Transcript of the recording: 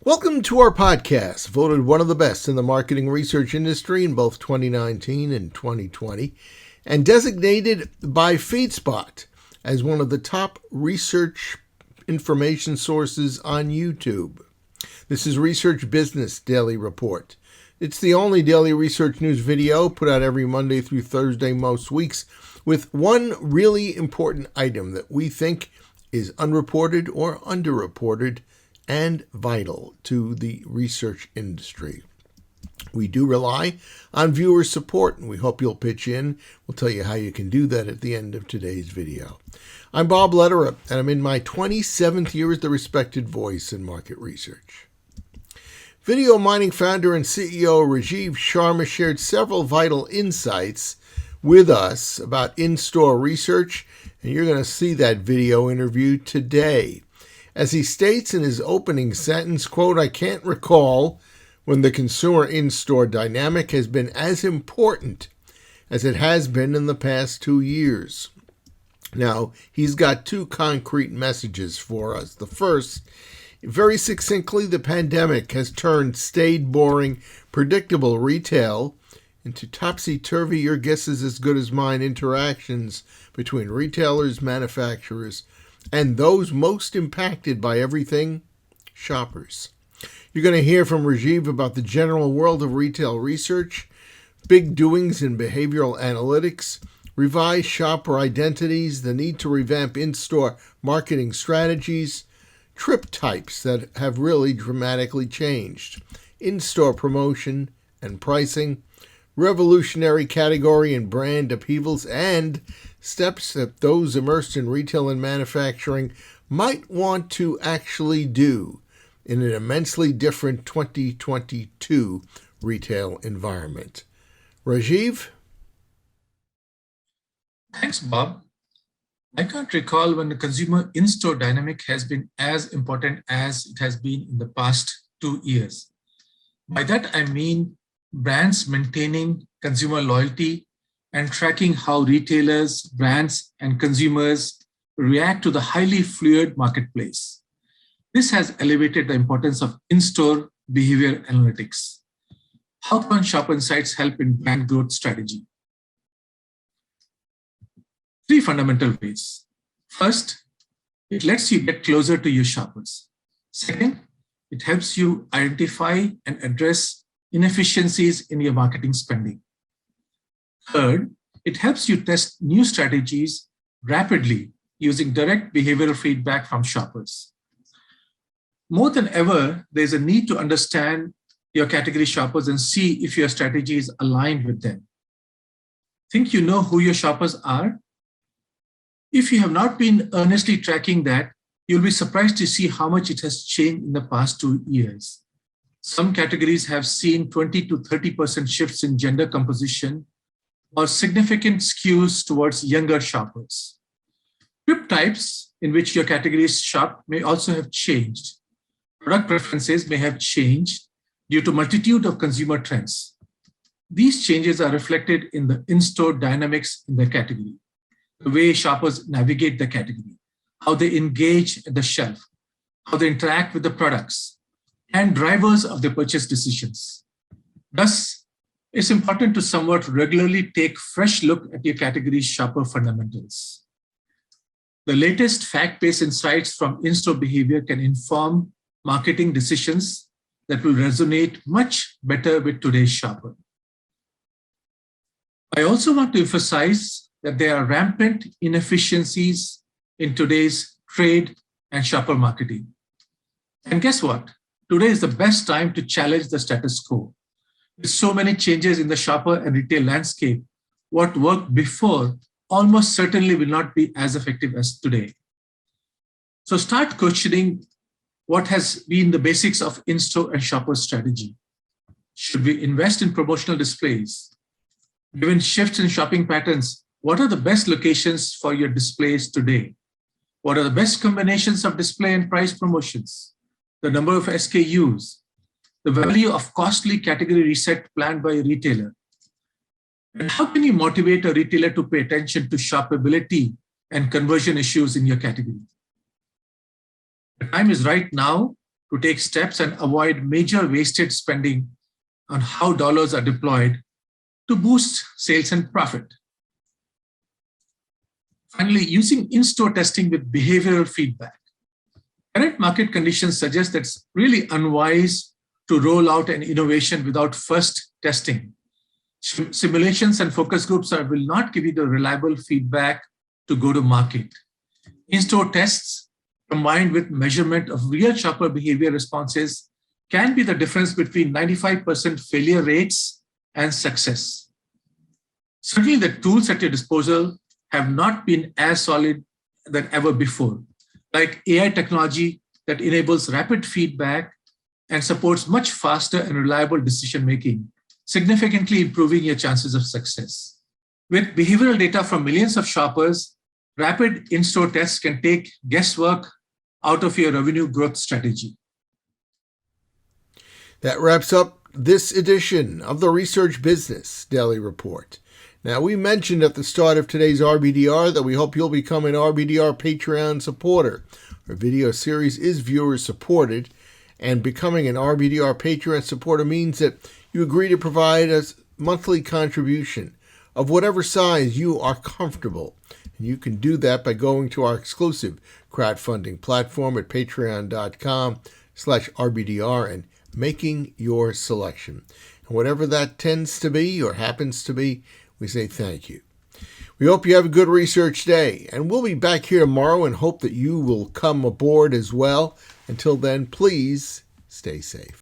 Welcome to our podcast, voted one of the best in the marketing research industry in both 2019 and 2020, and designated by FeedSpot as one of the top research information sources on YouTube. This is Research Business Daily Report. It's the only daily research news video put out every Monday through Thursday most weeks, with one really important item that we think is unreported or underreported and vital to the research industry. We do rely on viewer support, and we hope you'll pitch in. We'll tell you how you can do that at the end of today's video. I'm Bob Lederer, and I'm in my 27th year as the respected voice in market research. VideoMining founder and CEO Rajeev Sharma shared several vital insights with us about in-store research, and you're going to see that video interview today. As he states in his opening sentence, quote, "I can't recall when the consumer in-store dynamic has been as important as it has been in the past 2 years." Now, he's got two concrete messages for us. The first, very succinctly, the pandemic has turned staid, boring, predictable retail into topsy-turvy, your guess is as good as mine, interactions between retailers, manufacturers, and those most impacted by everything, shoppers. You're going to hear from Rajeev about the general world of retail research, big doings in behavioral analytics, revised shopper identities, the need to revamp in-store marketing strategies, trip types that have really dramatically changed, in-store promotion and pricing, revolutionary category and brand upheavals, and steps that those immersed in retail and manufacturing might want to actually do in an immensely different 2022 retail environment. Rajeev? Thanks, Bob. I can't recall when the consumer in-store dynamic has been as important as it has been in the past 2 years. By that, I mean brands maintaining consumer loyalty and tracking how retailers, brands, and consumers react to the highly fluid marketplace. This has elevated the importance of in-store behavior analytics. How can shopper insights help in brand growth strategy? 3 fundamental ways. First, it lets you get closer to your shoppers. Second, it helps you identify and address inefficiencies in your marketing spending. Third, it helps you test new strategies rapidly using direct behavioral feedback from shoppers. More than ever, there's a need to understand your category shoppers and see if your strategy is aligned with them. Think you know who your shoppers are? If you have not been earnestly tracking that, you'll be surprised to see how much it has changed in the past 2 years. Some categories have seen 20 to 30% shifts in gender composition or significant skews towards younger shoppers. Trip types in which your categories shop may also have changed. Product preferences may have changed due to multitude of consumer trends. These changes are reflected in the in-store dynamics in the category, the way shoppers navigate the category, how they engage at the shelf, how they interact with the products, and drivers of their purchase decisions. Thus, it's important to somewhat regularly take fresh look at your category's shopper fundamentals. The latest fact-based insights from in-store behavior can inform marketing decisions that will resonate much better with today's shopper. I also want to emphasize that there are rampant inefficiencies in today's trade and shopper marketing. And guess what? Today is the best time to challenge the status quo. With so many changes in the shopper and retail landscape, what worked before almost certainly will not be as effective as today. So start questioning what has been the basics of in-store and shopper strategy. Should we invest in promotional displays? Given shifts in shopping patterns, what are the best locations for your displays today? What are the best combinations of display and price promotions? The number of SKUs, the value of costly category reset planned by a retailer. And how can you motivate a retailer to pay attention to shoppability and conversion issues in your category? The time is right now to take steps and avoid major wasted spending on how dollars are deployed to boost sales and profit. Finally, using in-store testing with behavioral feedback. Current market conditions suggest that it's really unwise to roll out an innovation without first testing. Simulations and focus groups will not give you the reliable feedback to go to market. In-store tests combined with measurement of real shopper behavior responses can be the difference between 95% failure rates and success. Certainly, the tools at your disposal have not been as solid than ever before, like AI technology that enables rapid feedback and supports much faster and reliable decision-making, significantly improving your chances of success. With behavioral data from millions of shoppers, rapid in-store tests can take guesswork out of your revenue growth strategy. That wraps up this edition of the Research Business Daily Report. Now, we mentioned at the start of today's RBDR that we hope you'll become an RBDR Patreon supporter. Our video series is viewer supported, and becoming an RBDR Patreon supporter means that you agree to provide a monthly contribution of whatever size you are comfortable. And you can do that by going to our exclusive crowdfunding platform at patreon.com/RBDR and making your selection. And whatever that tends to be or happens to be, we say thank you. We hope you have a good research day, and we'll be back here tomorrow and hope that you will come aboard as well. Until then, please stay safe.